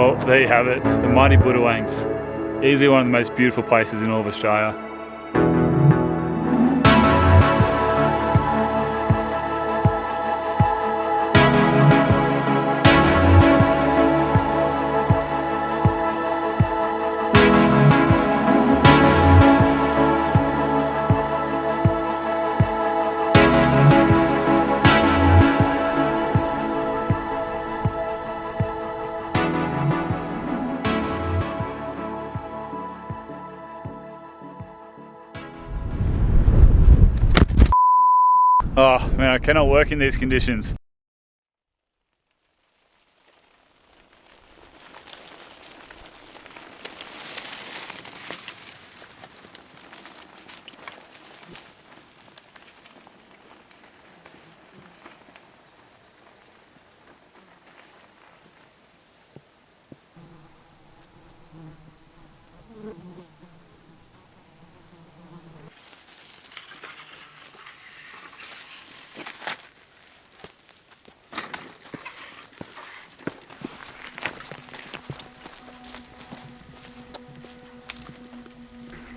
Well, there you have it, the mighty Budawangs. Easily one of the most beautiful places in all of Australia. Oh man, I cannot work in these conditions.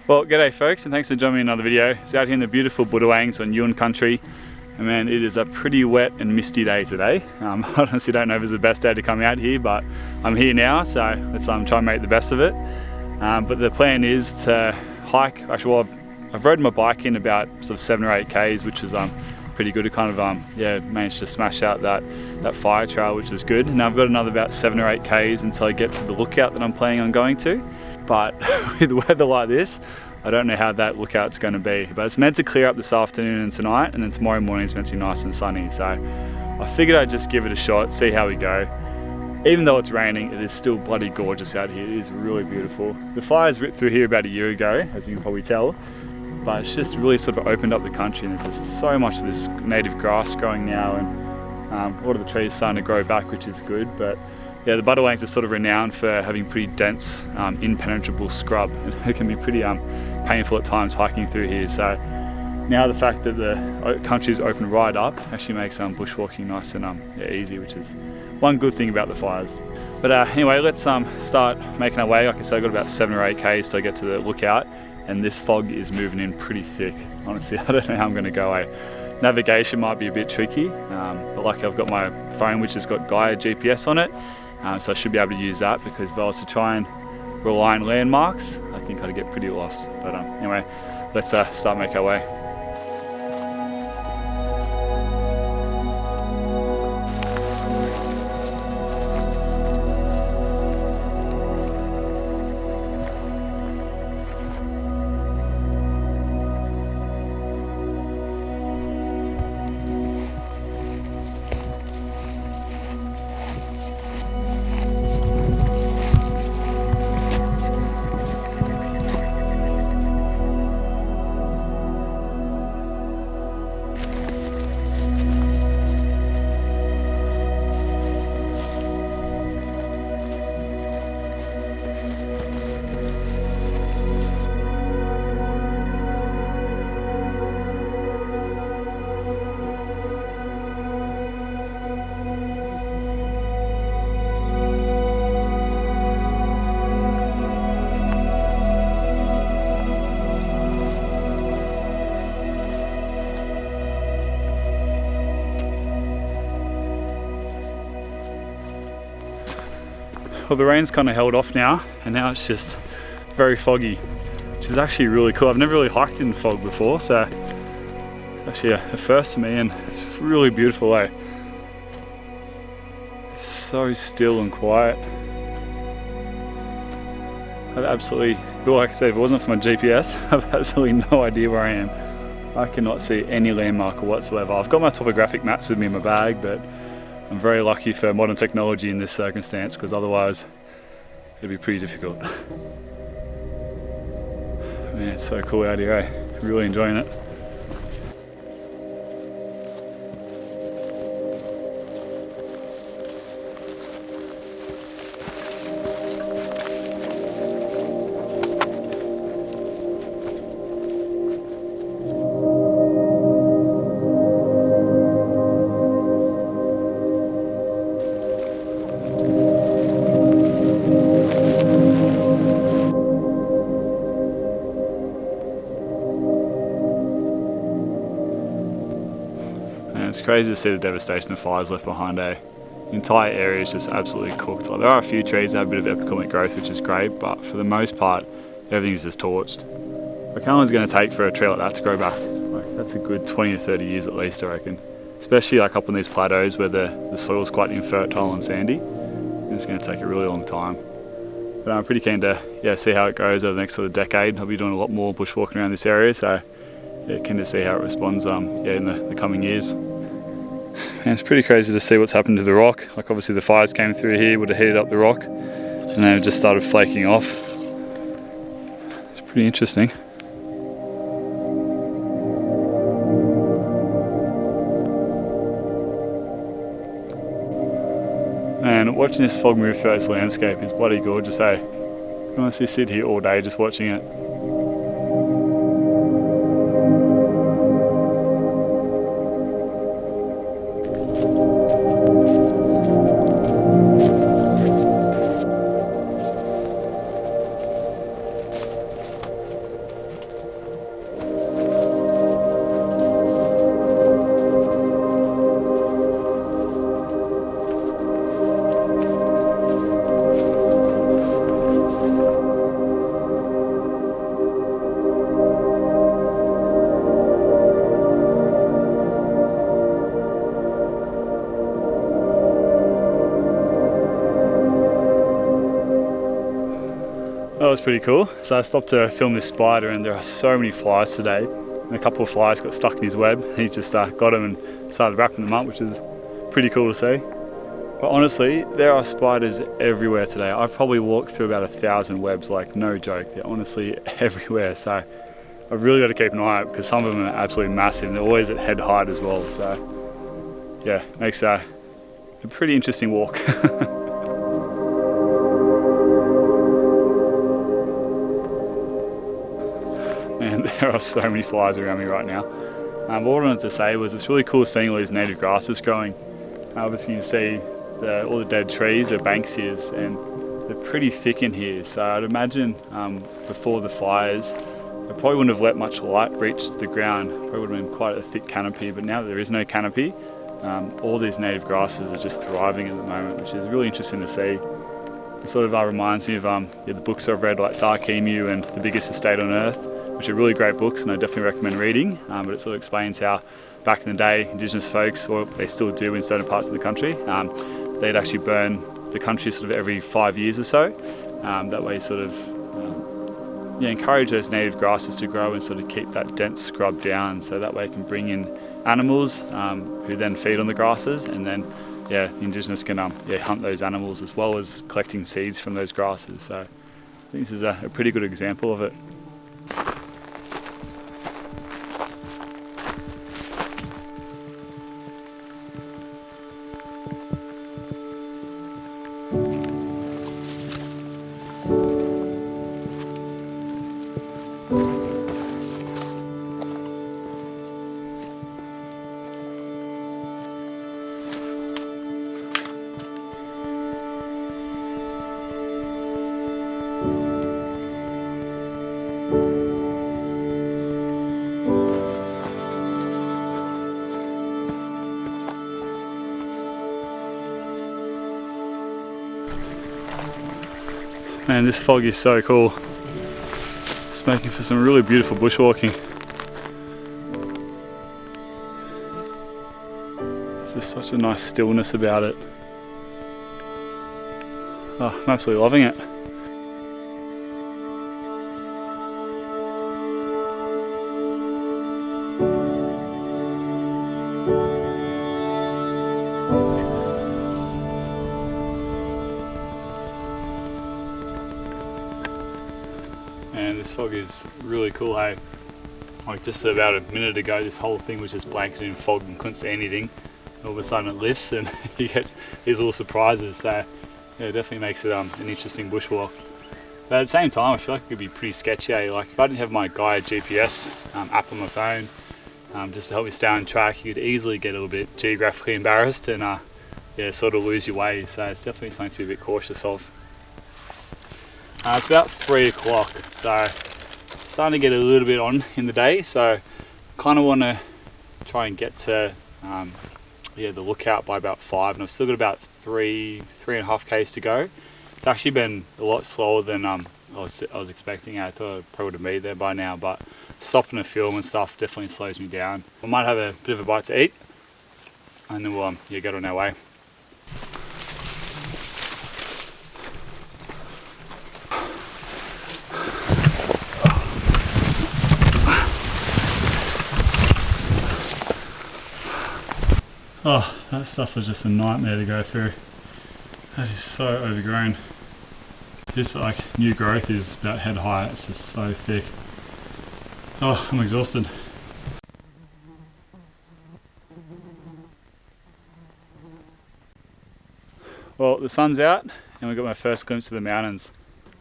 Well, g'day folks, and thanks for joining me in another video. It's out here in the beautiful Budawangs on Yuin country. And man, it is a pretty wet and misty day today. I honestly don't know if it's the best day to come out here, but I'm here now, so let's try and make the best of it. But the plan is to hike. Actually, well, I've rode my bike in about sort of 7 or 8 Ks, which is pretty good to kind of yeah, manage to smash out that fire trail, which is good. Now I've got another about 7 or 8 Ks until I get to the lookout that I'm planning on going to. But with weather like this, I don't know how that lookout's going to be. But it's meant to clear up this afternoon and tonight, and then tomorrow morning it's meant to be nice and sunny. So I figured I'd just give it a shot, see how we go. Even though it's raining, it is still bloody gorgeous out here. It is really beautiful. The fires ripped through here about a year ago, as you can probably tell. But it's just really sort of opened up the country, and there's just so much of this native grass growing now, and a lot of the trees starting to grow back, which is good. But yeah, the Budawangs are sort of renowned for having pretty dense, impenetrable scrub. It can be pretty painful at times hiking through here. So now the fact that the country's open right up actually makes bushwalking nice and yeah, easy, which is one good thing about the fires. But anyway, let's start making our way. Like I said, I've got about 7 or 8 Ks till I get to the lookout, and this fog is moving in pretty thick. Honestly, I don't know how I'm going to go. Navigation might be a bit tricky, but luckily I've got my phone which has got Gaia GPS on it. So I should be able to use that, because if I was to try and rely on landmarks, I think I'd get pretty lost. But anyway, let's start making our way. Well, the rain's kind of held off now, and now it's just very foggy, which is actually really cool. I've never really hiked in fog before, so it's actually a first to me, and it's really beautiful. It's so still and quiet. I've absolutely, like I said, if it wasn't for my GPS, I've absolutely no idea where I am. I cannot see any landmarker whatsoever. I've got my topographic maps with me in my bag, but I'm very lucky for modern technology in this circumstance, because otherwise it'd be pretty difficult. Man, it's so cool out here, Really enjoying it. it's crazy to see the devastation the fires left behind. The entire area is just absolutely cooked. Like, there are a few trees that have a bit of epicamic growth, which is great, but for the most part, everything is just torched. Like, how long is it going to take for a tree like that to grow back? Like, that's a good 20 or 30 years at least, I reckon. Especially like up on these plateaus where the soil is quite infertile and sandy. And it's going to take a really long time. But I'm pretty keen to see how it goes over the next sort of decade. I'll be doing a lot more bushwalking around this area, so keen to see how it responds in the coming years. And it's pretty crazy to see what's happened to the rock. Like, obviously the fires came through here, would have heated up the rock, and then it just started flaking off. It's pretty interesting. And watching this fog move through this landscape is bloody gorgeous, eh? I honestly sit here all day just watching it. That was pretty cool. So I stopped to film this spider, and there are so many flies today. And a couple of flies got stuck in his web. He just got them and started wrapping them up, which is pretty cool to see. But honestly, there are spiders everywhere today. I've probably walked through about 1,000 webs, like no joke. They're honestly everywhere. So I've really got to keep an eye out because some of them are absolutely massive, and they're always at head height as well. So yeah, makes a pretty interesting walk. And there are so many flies around me right now. What I wanted to say was it's really cool seeing all these native grasses growing. Obviously you can see all the dead trees are banksias, and they're pretty thick in here. So I'd imagine before the fires, they probably wouldn't have let much light reach the ground. Probably would have been quite a thick canopy, but now that there is no canopy, all these native grasses are just thriving at the moment, which is really interesting to see. It sort of reminds me of the books I've read, like Dark Emu and The Biggest Estate on Earth, which are really great books, and I definitely recommend reading. But it sort of explains how back in the day, Indigenous folks, or they still do in certain parts of the country, they'd actually burn the country sort of every 5 years or so. That way sort of encourage those native grasses to grow and sort of keep that dense scrub down, so that way it can bring in animals who then feed on the grasses, and then the Indigenous can hunt those animals as well as collecting seeds from those grasses. So I think this is a pretty good example of it. Man, this fog is so cool. It's making for some really beautiful bushwalking. There's just such a nice stillness about it. Oh, I'm absolutely loving it. And this fog is really cool, hey? Like just about a minute ago, this whole thing was just blanketed in fog and couldn't see anything. And all of a sudden it lifts and you get these little surprises. So yeah, it definitely makes it an interesting bushwalk. But at the same time, I feel like it could be pretty sketchy, eh? Like if I didn't have my Gaia GPS app on my phone, just to help me stay on track, you could easily get a little bit geographically embarrassed and sort of lose your way. So it's definitely something to be a bit cautious of. It's about 3 o'clock, so it's starting to get a little bit on in the day, so kind of want to try and get to yeah, the lookout by about 5, and I've still got about 3.5 k's to go. It's actually been a lot slower than I was expecting. I thought I probably would have made there by now, but stopping to film and stuff definitely slows me down. I might have a bit of a bite to eat, and then we'll yeah, get on our way. Oh, that stuff was just a nightmare to go through. That is so overgrown. This like new growth is about head high. It's just so thick. Oh, I'm exhausted. Well, the sun's out and we got my first glimpse of the mountains.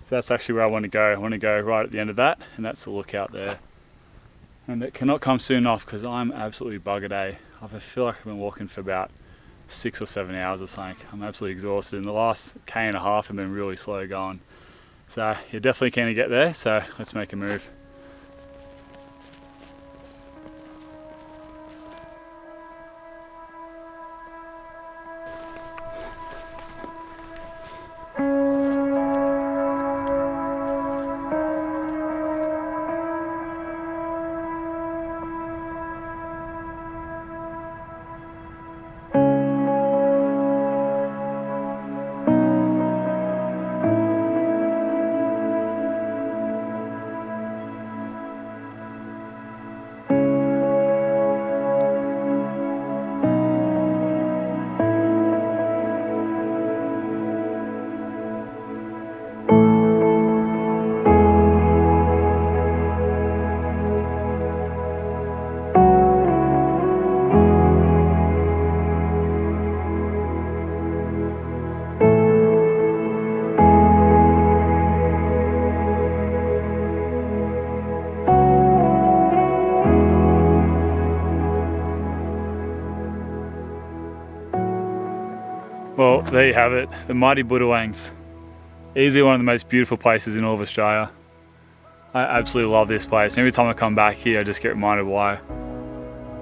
So that's actually where I want to go. I want to go right at the end of that, and that's the lookout there. And it cannot come soon enough because I'm absolutely buggered, eh? I feel like I've been walking for about 6 or 7 hours or something. I'm absolutely exhausted, and the last K and a half have been really slow going. So you're definitely keen to get there, so let's make a move. Well, there you have it, the mighty Budawangs. Easily one of the most beautiful places in all of Australia. I absolutely love this place, and every time I come back here I just get reminded why.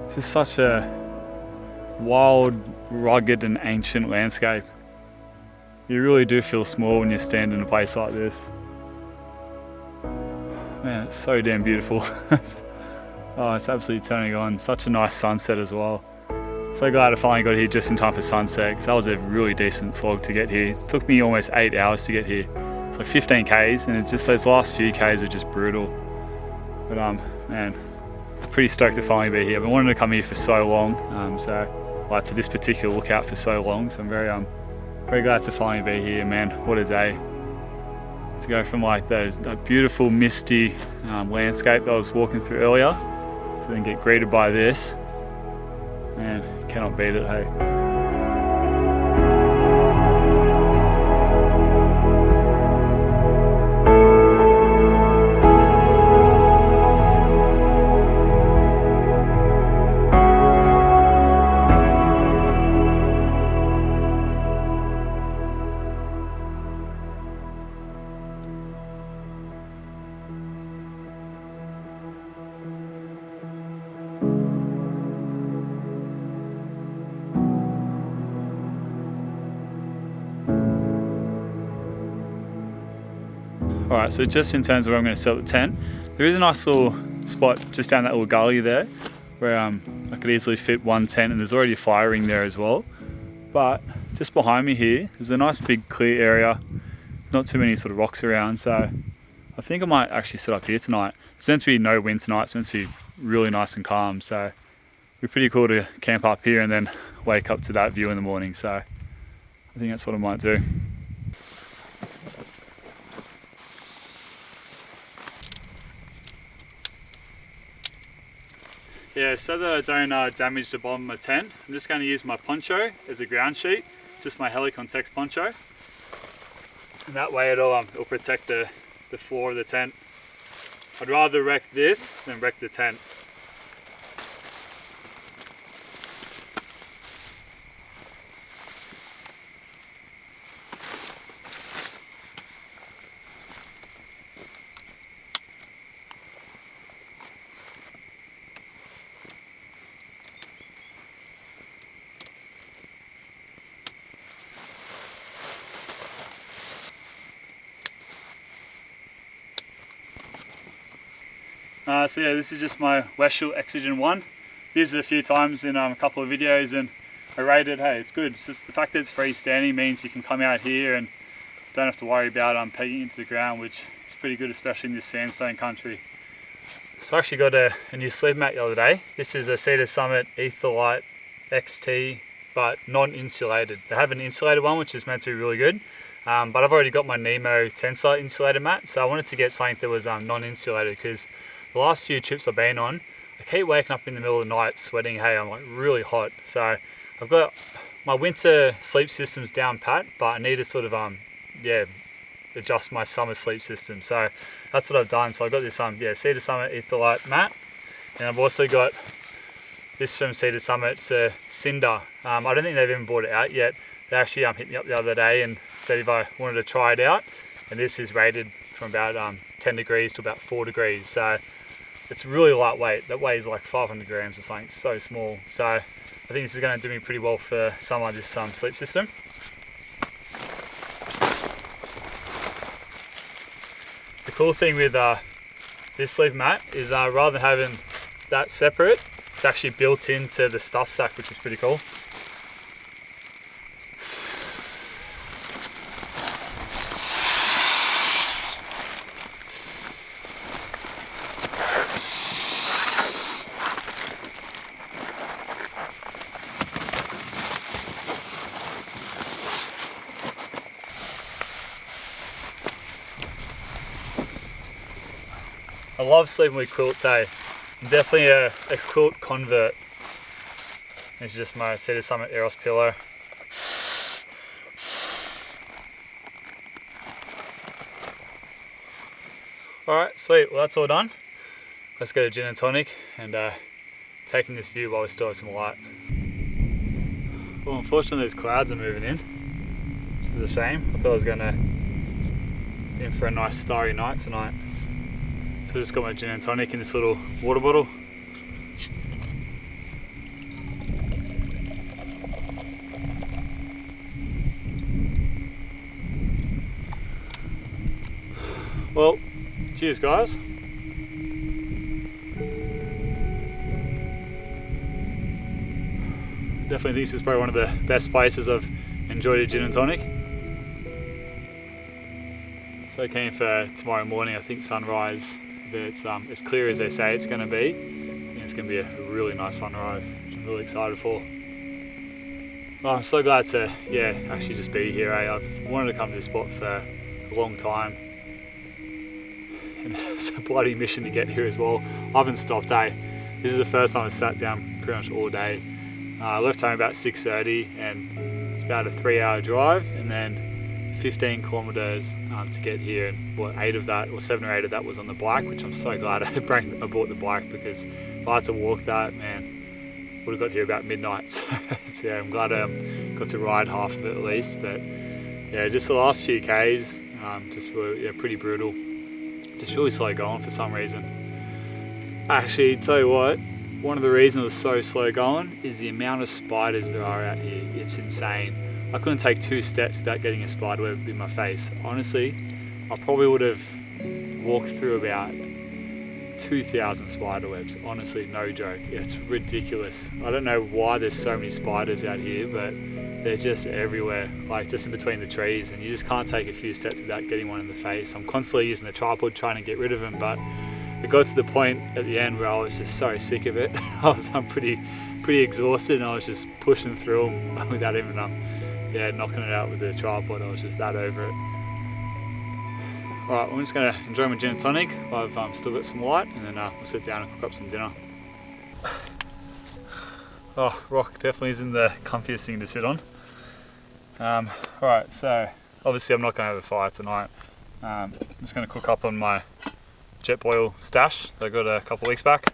It's just such a wild, rugged and ancient landscape. You really do feel small when you stand in a place like this. Man, it's so damn beautiful. Oh, it's absolutely turning on. Such a nice sunset as well. So glad I finally got here just in time for sunset, because that was a really decent slog to get here. It took me almost 8 hours to get here. It's like 15 k's, and it's just those last few k's are just brutal. But man, pretty stoked to finally be here. I've been wanting to come here for so long, like to this particular lookout for so long. So I'm very glad to finally be here, man. What a day. To go from like that beautiful misty landscape that I was walking through earlier, to then get greeted by this. Man, cannot beat it, hey. Alright, so just in terms of where I'm going to set up the tent, there is a nice little spot just down that little gully there where I could easily fit one tent, and there's already a fire ring there as well. But just behind me here, there's a nice big clear area, not too many sort of rocks around, so I think I might actually set up here tonight. It's meant to be no wind tonight, it's meant to be really nice and calm, so it'd be pretty cool to camp up here and then wake up to that view in the morning, so I think that's what I might do. Yeah, so that I don't damage the bottom of my tent, I'm just going to use my poncho as a ground sheet, just my Helicontex poncho, and that way it'll protect the floor of the tent. I'd rather wreck this than wreck the tent. So yeah, this is just my Westshore Exogen 1. Used it a few times in a couple of videos and I rated, hey, it's good. It's just the fact that it's freestanding means you can come out here and don't have to worry about pegging into the ground, which is pretty good, especially in this sandstone country. So I actually got a new sleep mat the other day. This is a Cedar Summit Etherlite XT, but non-insulated. They have an insulated one, which is meant to be really good. But I've already got my Nemo Tensor insulated mat, so I wanted to get something that was non-insulated, because the last few trips I've been on, I keep waking up in the middle of the night sweating. Hey, I'm like really hot. So I've got my winter sleep systems down pat, but I need to sort of adjust my summer sleep system. So that's what I've done. So I've got this Cedar Summit Etherlite mat, and I've also got this from Cedar Summit. It's a Cinder. I don't think they've even brought it out yet. They actually hit me up the other day and said if I wanted to try it out, and this is rated from about 10 degrees to about 4 degrees. So it's really lightweight. That weighs like 500 grams or something. It's so small. So I think this is going to do me pretty well for summer, this sleep system. The cool thing with this sleep mat is rather than having that separate, it's actually built into the stuff sack, which is pretty cool. I love sleeping with quilts, eh? I'm definitely a quilt convert. This is just my Cedar Summit Eros pillow. Alright, sweet. Well, that's all done. Let's go to gin and tonic and taking this view while we still have some light. Well, unfortunately these clouds are moving in, which is a shame. I thought I was going to in for a nice starry night tonight. So I just got my gin and tonic in this little water bottle. Well, cheers guys. Definitely think this is probably one of the best places I've enjoyed a gin and tonic. So keen for tomorrow morning, I think sunrise. It's as clear as they say it's going to be. I think it's going to be a really nice sunrise, which I'm really excited for. Well, I'm so glad to actually just be here. I've wanted to come to this spot for a long time, and it's a bloody mission to get here as well. I haven't stopped. This is the first time I've sat down pretty much all day. I left home about 6:30, and it's about a 3-hour drive, and then 15 kilometers to get here, and 7 or 8 of that was on the bike, which I'm so glad I bought the bike, because if I had to walk that, man, would have got here about midnight. So yeah, I'm glad I got to ride half of it at least. But yeah, just the last few Ks just were pretty brutal, just really slow going for some reason. Actually, tell you what, one of the reasons it was so slow going is the amount of spiders there are out here. It's insane. I couldn't take 2 steps without getting a spider web in my face. Honestly, I probably would have walked through about 2,000 spider webs. Honestly, no joke. It's ridiculous. I don't know why there's so many spiders out here, but they're just everywhere, like just in between the trees, and you just can't take a few steps without getting one in the face. I'm constantly using the tripod trying to get rid of them, but it got to the point at the end where I was just so sick of it. I'm pretty exhausted, and I was just pushing through them without even knocking it out with the tripod. I was just that over it. Alright, I'm just going to enjoy my gin and tonic. I've still got some light, and then we'll sit down and cook up some dinner. Oh, rock definitely isn't the comfiest thing to sit on. Alright, so obviously I'm not going to have a fire tonight. I'm just going to cook up on my Jetboil stash that I got a couple of weeks back.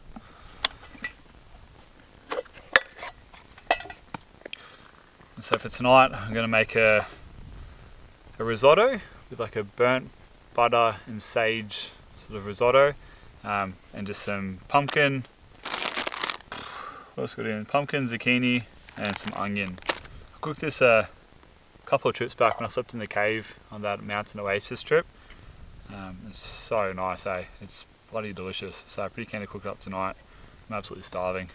And so for tonight, I'm going to make a risotto with like a burnt butter and sage sort of risotto, and just some pumpkin. What else got in? Pumpkin, zucchini, and some onion. I cooked this a couple of trips back when I slept in the cave on that mountain oasis trip. It's so nice, eh? It's bloody delicious. So pretty keen to cook it up tonight. I'm absolutely starving.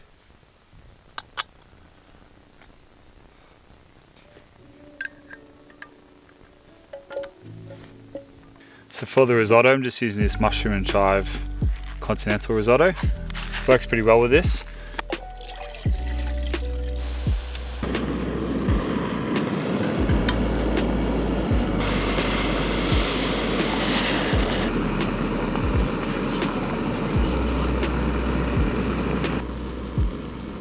So for the risotto, I'm just using this mushroom and chive continental risotto. Works pretty well with this.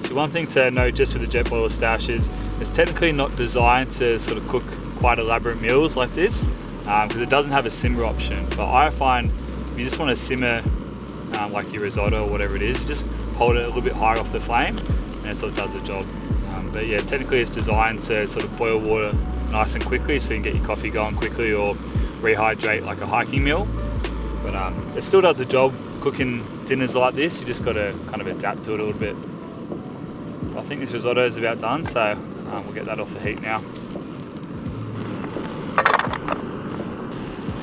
So one thing to note just with the jet boiler stash is it's technically not designed to sort of cook quite elaborate meals like this, because it doesn't have a simmer option. But I find if you just want to simmer like your risotto or whatever it is, you just hold it a little bit higher off the flame and it sort of does the job. But yeah, technically it's designed to sort of boil water nice and quickly so you can get your coffee going quickly or rehydrate like a hiking meal. But it still does the job cooking dinners like this. You just got to kind of adapt to it a little bit. I think this risotto is about done, so we'll get that off the heat now.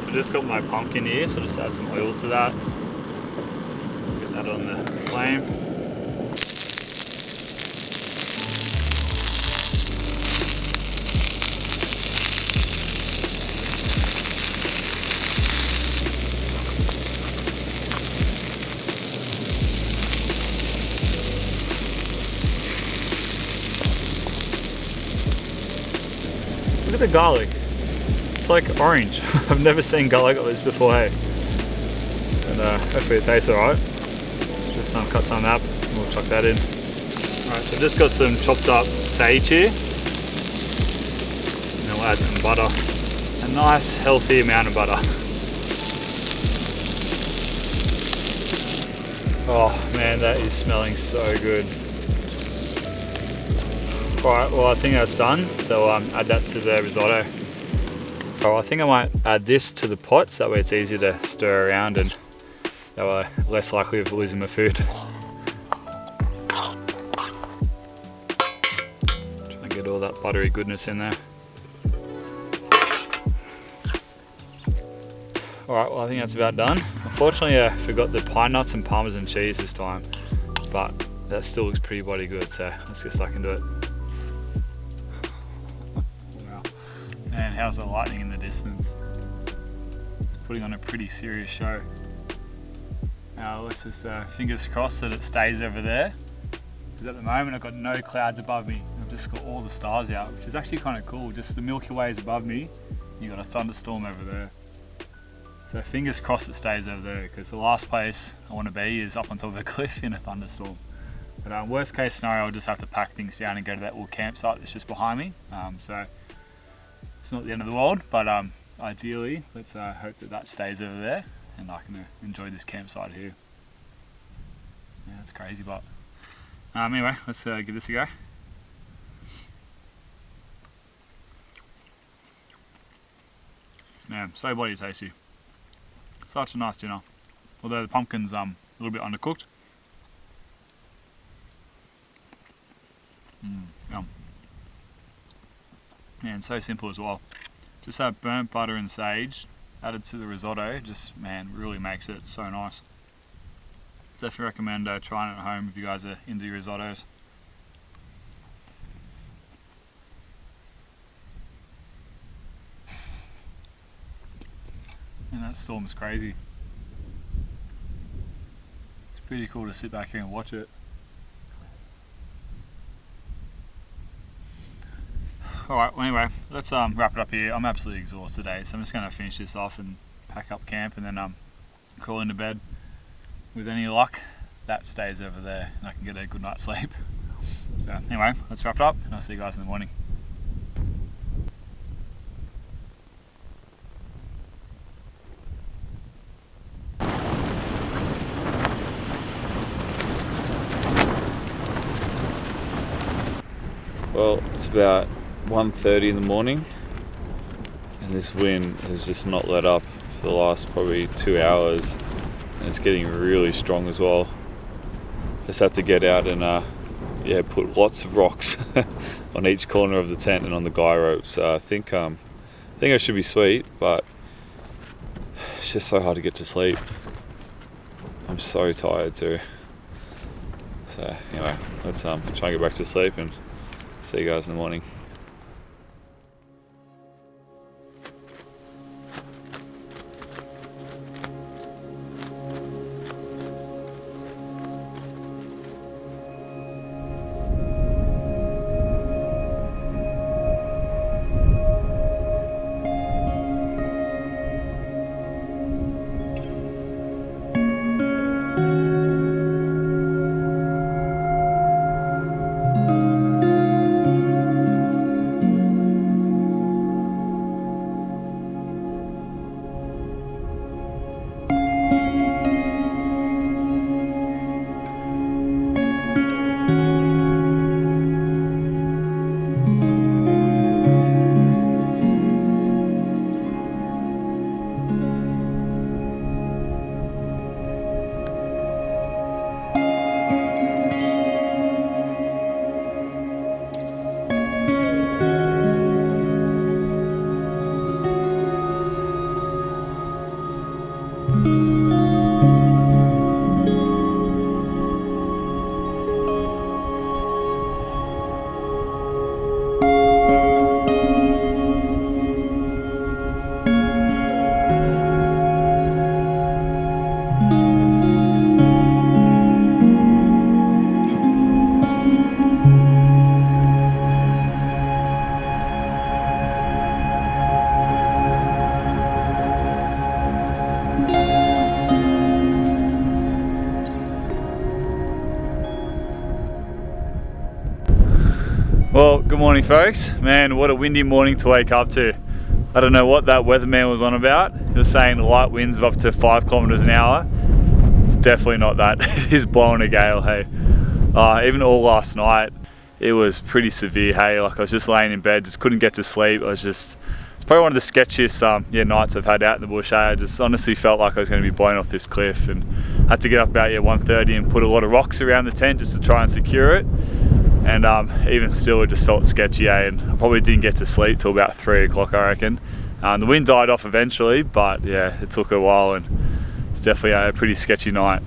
So just got my pumpkin here, so just add some oil to that. Get that on the flame. Look at the garlic. It's like orange. I've never seen garlic like this before, hey? And hopefully it tastes alright. Just cut some up and we'll chuck that in. Alright, so I've just got some chopped up sage here. And then we'll add some butter. A nice healthy amount of butter. Oh man, that is smelling so good. Alright, well I think that's done, so add that to the risotto. Oh, I think I might add this to the pot so that way it's easier to stir around and that way less likely of losing my food. Try and get all that buttery goodness in there. Alright, well I think that's about done. Unfortunately I forgot the pine nuts and parmesan cheese this time, but that still looks pretty bloody good, so let's get stuck into it. Man, how's the lightning in the distance? It's putting on a pretty serious show. Now let's just fingers crossed that it stays over there. Because at the moment I've got no clouds above me. I've just got all the stars out, which is actually kind of cool. Just the Milky Way is above me. You've got a thunderstorm over there. So fingers crossed it stays over there, because the last place I want to be is up on top of a cliff in a thunderstorm. But worst case scenario, I'll just have to pack things down and go to that little campsite that's just behind me. So it's not the end of the world, but ideally, let's hope that that stays over there and I can enjoy this campsite here. Yeah, it's crazy, but anyway, let's give this a go. Man, so bloody tasty. Such a nice dinner. Although the pumpkin's a little bit undercooked. Yum. Man, so simple as well. Just that burnt butter and sage added to the risotto, just man, really makes it so nice. Definitely recommend trying it at home if you guys are into your risottos. And that storm's crazy. It's pretty cool to sit back here and watch it. Alright, well anyway, let's wrap it up here. I'm absolutely exhausted today, so I'm just going to finish this off and pack up camp and then crawl into bed. With any luck, that stays over there and I can get a good night's sleep. So anyway, let's wrap it up and I'll see you guys in the morning. Well, it's about 1:30 in the morning and this wind has just not let up for the last probably 2 hours and it's getting really strong as well. Just have to get out and put lots of rocks on each corner of the tent and on the guy ropes. So I think I should be sweet, but it's just so hard to get to sleep. I'm so tired too. So anyway, let's try and get back to sleep and see you guys in the morning. Well, good morning folks. Man, what a windy morning to wake up to. I don't know what that weatherman was on about. He was saying light winds of up to 5 kilometers an hour. It's definitely not that. He's blowing a gale, hey. Even all last night, it was pretty severe, hey. Like I was just laying in bed, just couldn't get to sleep. It's probably one of the sketchiest nights I've had out in the bush, hey. I just honestly felt like I was going to be blown off this cliff, and had to get up about 1:30 and put a lot of rocks around the tent just to try and secure it. And even still, it just felt sketchy, and I probably didn't get to sleep till about 3 o'clock, I reckon. The wind died off eventually, but yeah, it took a while, and it's definitely a pretty sketchy night.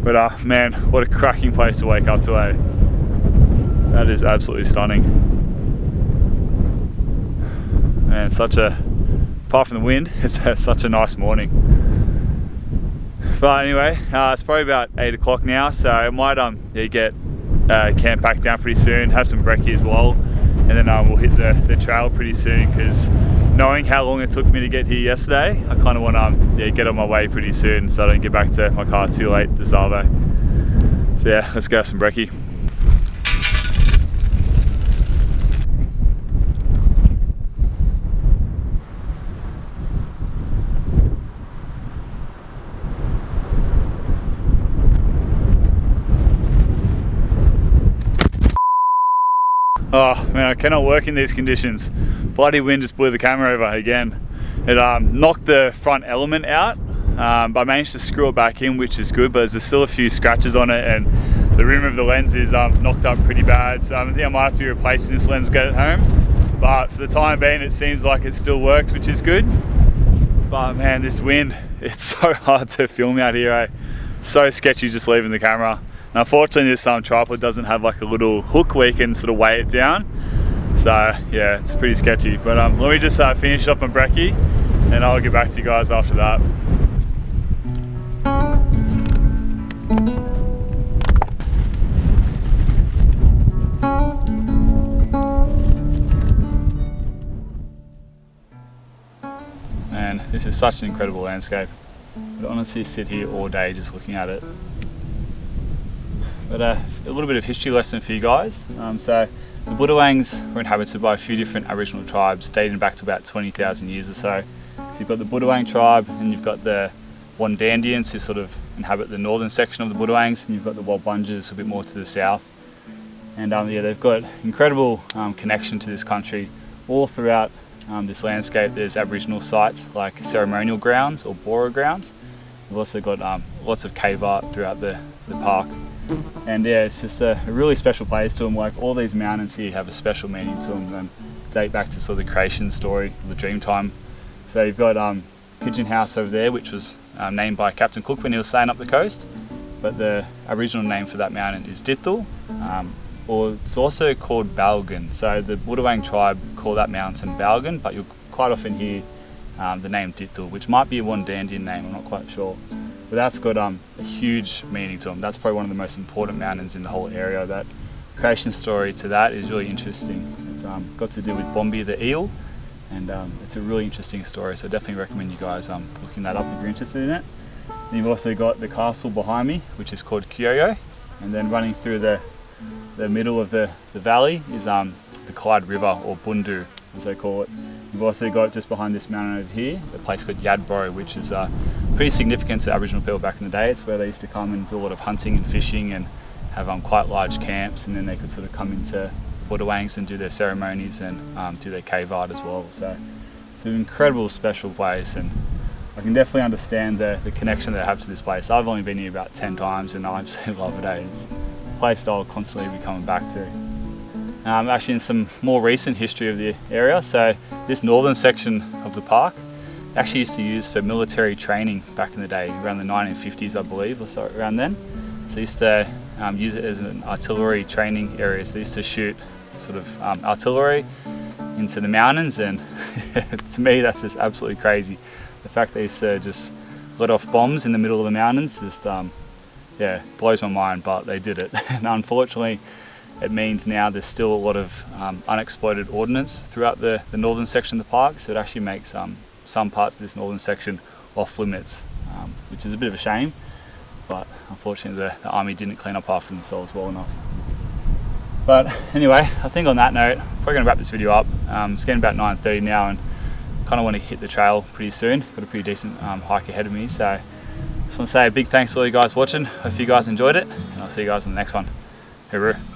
But man, what a cracking place to wake up to, eh? That is absolutely stunning. And apart from the wind, it's such a nice morning. But anyway, it's probably about 8 o'clock now, so I might get camp back down pretty soon, have some brekkie as well, and then we'll hit the trail pretty soon, because knowing how long it took me to get here yesterday, I kind of want to get on my way pretty soon so I don't get back to my car too late this Arvo. So yeah, let's go have some brekkie. Oh man, I cannot work in these conditions. Bloody wind just blew the camera over again. It knocked the front element out, but I managed to screw it back in, which is good, but there's still a few scratches on it, and the rim of the lens is knocked up pretty bad, so I think I might have to be replacing this lens when I get it home. But for the time being, it seems like it still works, which is good. But man, this wind, it's so hard to film out here, eh? So sketchy just leaving the camera. And unfortunately, this tripod doesn't have like a little hook where you can sort of weigh it down. So yeah, it's pretty sketchy. But let me just finish off my brekkie, and I'll get back to you guys after that. Man, this is such an incredible landscape. I'd honestly sit here all day just looking at it. But a little bit of history lesson for you guys. So the Budawangs were inhabited by a few different Aboriginal tribes dating back to about 20,000 years or so. So you've got the Budawang tribe, and you've got the Wandandians, who sort of inhabit the northern section of the Budawangs, and you've got the Walbunjas, a bit more to the south. And yeah, they've got incredible connection to this country. All throughout this landscape, there's Aboriginal sites like ceremonial grounds or bora grounds. We've also got lots of cave art throughout the park. And yeah, it's just a really special place to them. Like, all these mountains here have a special meaning to them and date back to sort of the creation story of the Dreamtime. So you've got Pigeon House over there, which was named by Captain Cook when he was sailing up the coast, but the original name for that mountain is Dithul, or it's also called Balgan. So the Budawang tribe call that mountain Balgan, but you'll quite often hear the name Dithul, which might be a Wandandian name, I'm not quite sure. But that's got a huge meaning to them. That's probably one of the most important mountains in the whole area. That creation story to that is really interesting. It's got to do with Bombi the eel, and it's a really interesting story, so I definitely recommend you guys looking that up if you're interested in it. And you've also got the castle behind me, which is called Kyoyo, and then running through the middle of the valley is the Clyde River, or Bundu as they call it. You've also got just behind this mountain over here a place called Yadbro, which is pretty significant to Aboriginal people back in the day. It's where they used to come and do a lot of hunting and fishing and have quite large camps, and then they could sort of come into Budawangs and do their ceremonies and do their cave art as well. So it's an incredible special place, and I can definitely understand the connection that I have to this place. I've only been here about 10 times and I absolutely love it. It's a place that I'll constantly be coming back to. Actually, in some more recent history of the area, so this northern section of the park actually used to use for military training back in the day, around the 1950s I believe, or so around then. So they used to use it as an artillery training area. So they used to shoot sort of artillery into the mountains, and to me that's just absolutely crazy. The fact they used to just let off bombs in the middle of the mountains just yeah, blows my mind, but they did it. And unfortunately it means now there's still a lot of unexploded ordnance throughout the northern section of the park, so it actually makes some parts of this northern section off limits, which is a bit of a shame, but unfortunately the army didn't clean up after themselves well enough. But anyway, I think on that note, I'm probably going to wrap this video up. It's getting about 9:30 now and kind of want to hit the trail pretty soon. Got a pretty decent hike ahead of me, so I just want to say a big thanks to all you guys watching. Hope you guys enjoyed it, and I'll see you guys in the next one. Hooroo.